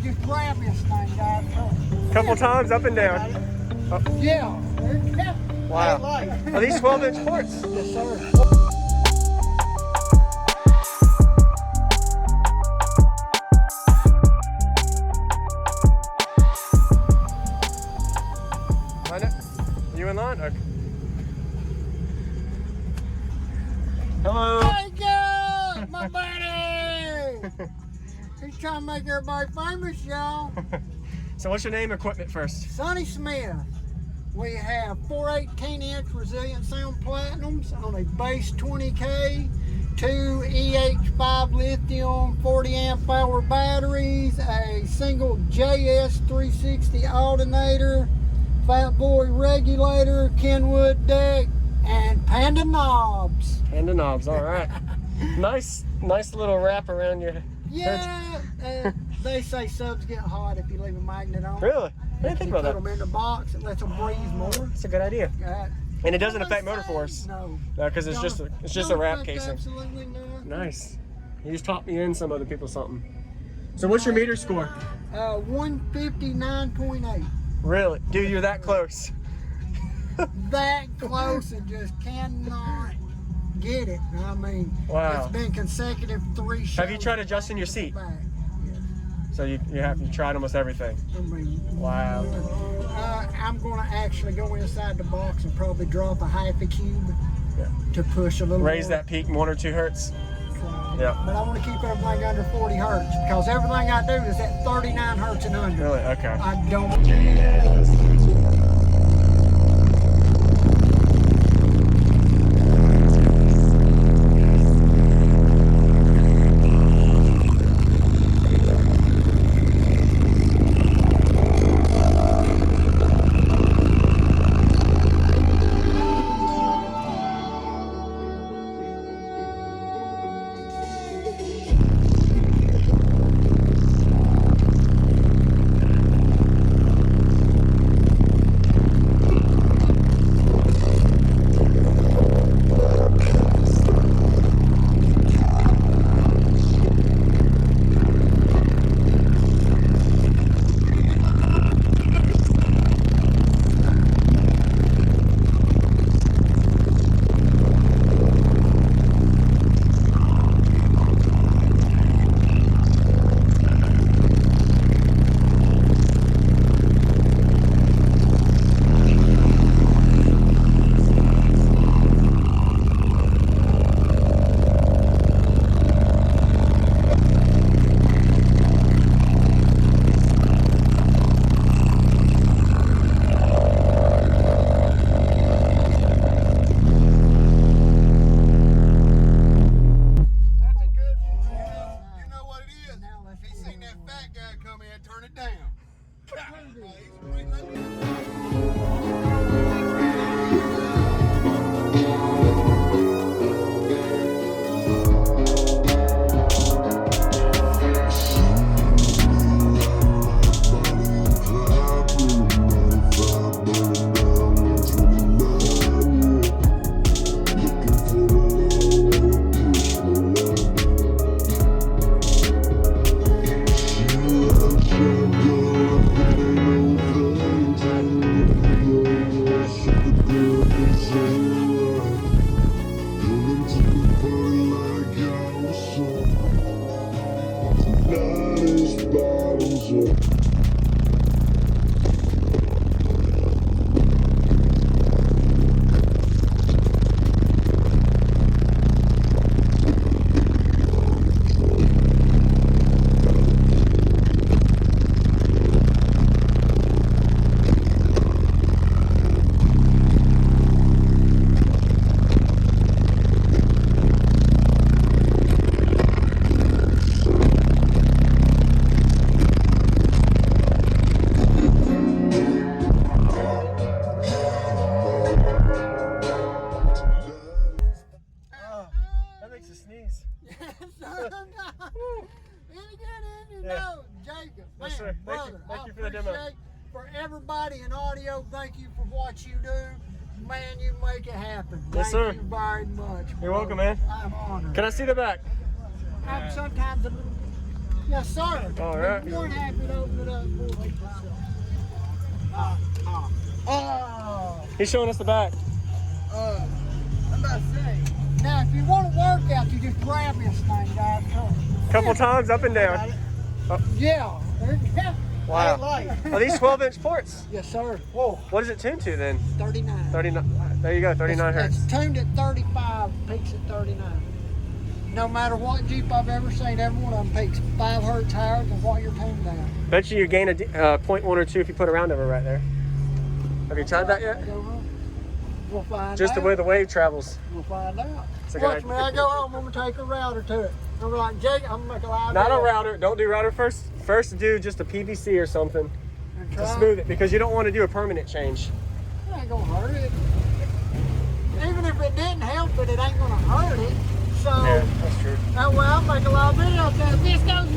just grab this thing, guys. Couple times up and down. Oh. Yeah. Wow. Are these 12-inch ports? Yes, sir. You in line? Okay. Hello. Thank you, my buddy. He's trying to make everybody famous, y'all. So what's your name, equipment first? Sonny Smith. We have 4 18-inch resilient sound platinums on a base 20K, 2 EH5 lithium 40 amp hour batteries, a single JS360 alternator, Fat Boy Regulator, Kenwood Deck, and Panda knobs. Panda knobs, all right. nice little wrap around your Yeah, they say subs get hot if you leave a magnet on. Really? I didn't think about that. Put them in the box, it lets them breathe more. That's a good idea. And it doesn't affect motor force. No. Because it's just a wrap casing. Absolutely not. Nice. You just taught me and some other people something. So what's your meter score? 159.8. Really? Dude, you're that close. That close and just cannot get it. I mean, wow. It's been consecutive 3 shows. Have you tried adjusting your seat? Back. Yeah. So you tried almost everything. I mean, wow. I'm going to actually go inside the box and probably drop a half a cube to push a little Raise more. that peak 1 or 2 hertz. Yeah. But I want to keep everything under 40 hertz because everything I do is at 39 hertz and under. Really? Okay. I don't. Jacob, man, sir. brother, Thank you for I the demo. appreciate for everybody in audio, thank you for what you do. Man, you make it happen. Yes, sir. Thank you very much. You're brother. welcome, man. I'm honored. Can I see the back? I'm sometimes a little Yes, sir. All right. More than happy to open it up for you. Oh. He's showing us the back. I'm about to say. Now, if you want to work out, you just grab this thing, guys. Couple times up and down. Yeah. Wow. Are these 12-inch ports? Yes, sir. Whoa. What is it tuned to then? 39. 39. There you go, 39 hertz. It's tuned at 35, peaks at 39. No matter what Jeep I've ever seen, every one of them peaks 5 hertz higher than what you're tuned down. Bet you gain a 0.1 or 2 if you put a round over right there. Have you tried that yet? We'll find Just out. the way the wave travels. We'll find out. It's a Watch good me, I go home, I'm gonna take a router to it. I'm like, Jake, I'm gonna make a live Not a video router. Don't do router first. First do just a PVC or something and to try. smooth it, because you don't want to do a permanent change. It ain't gonna hurt it. Even if it didn't help it, it ain't gonna hurt it. So Yeah, that's true. that way I'll make a live video so if this goes.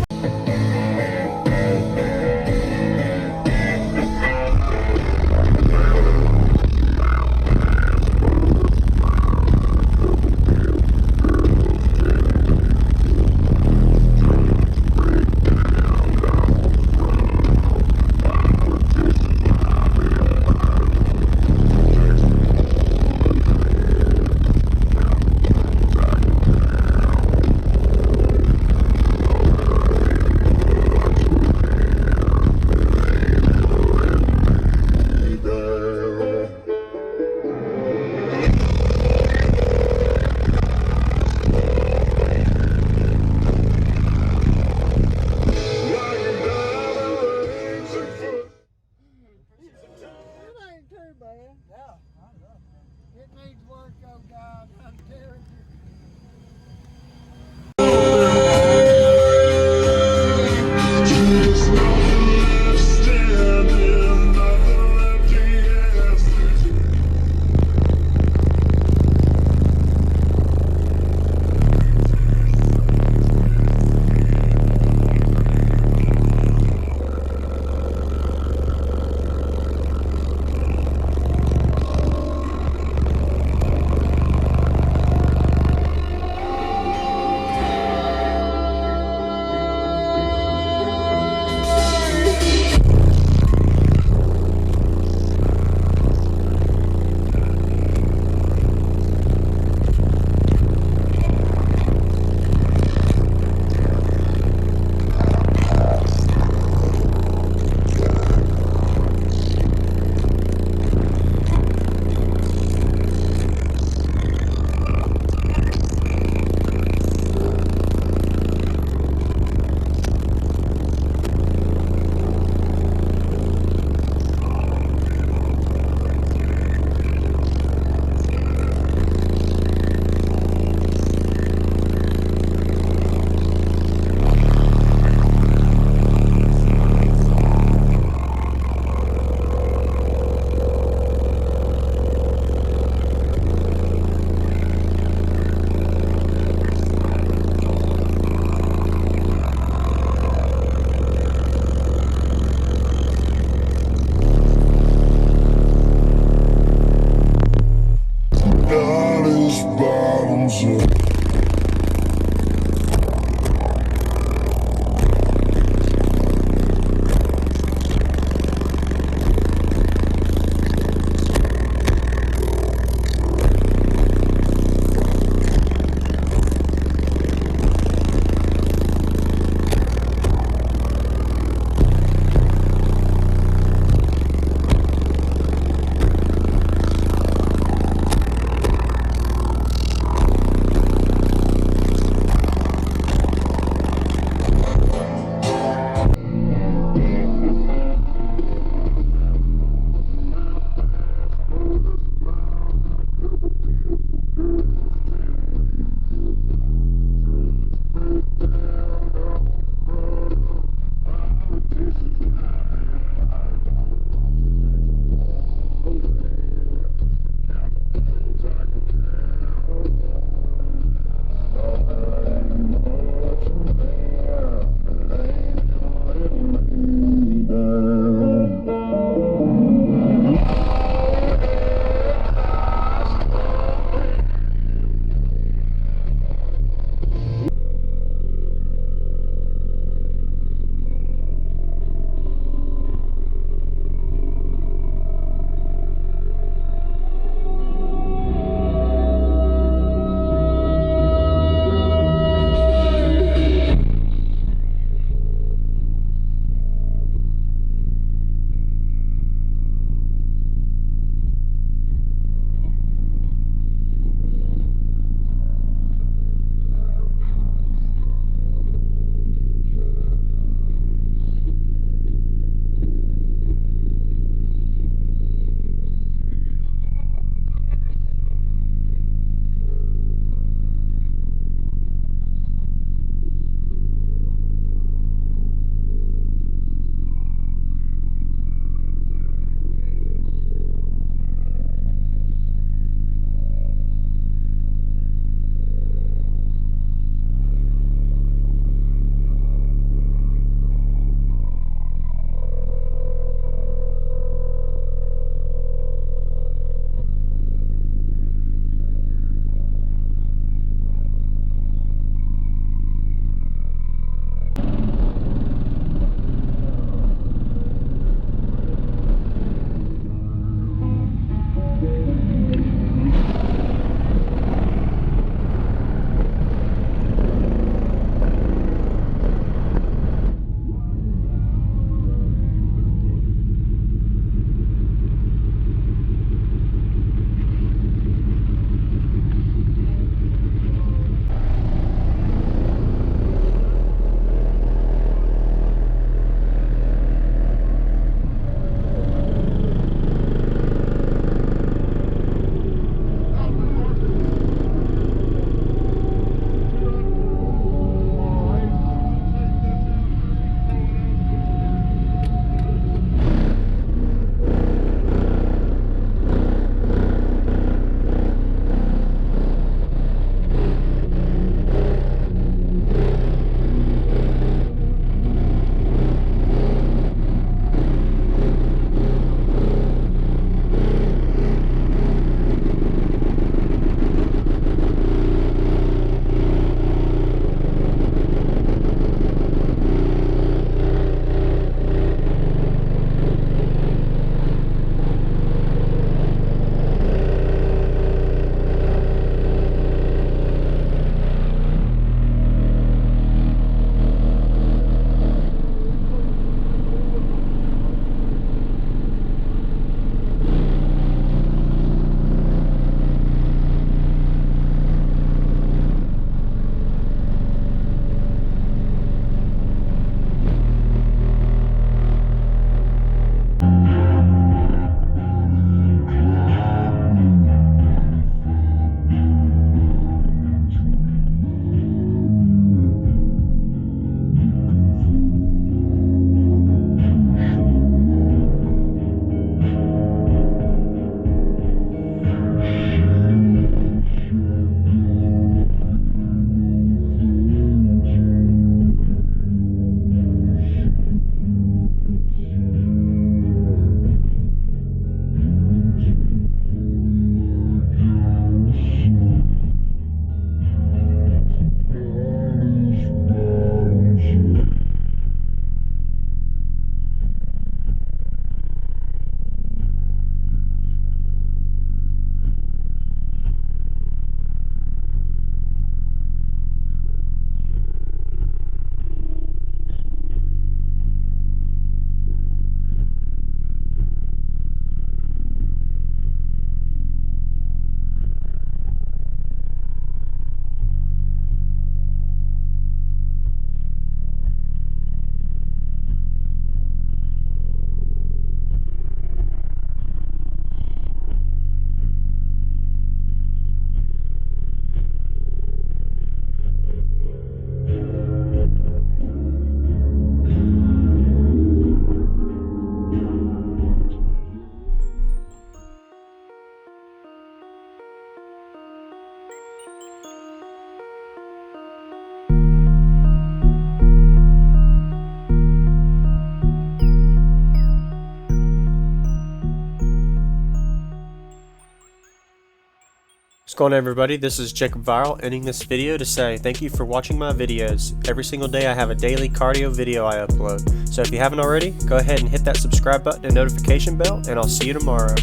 going on, everybody? This is JacobViral ending this video to say thank you for watching my videos. Every single day I have a daily cardio video I upload. So if you haven't already, go ahead and hit that subscribe button and notification bell, and I'll see you tomorrow.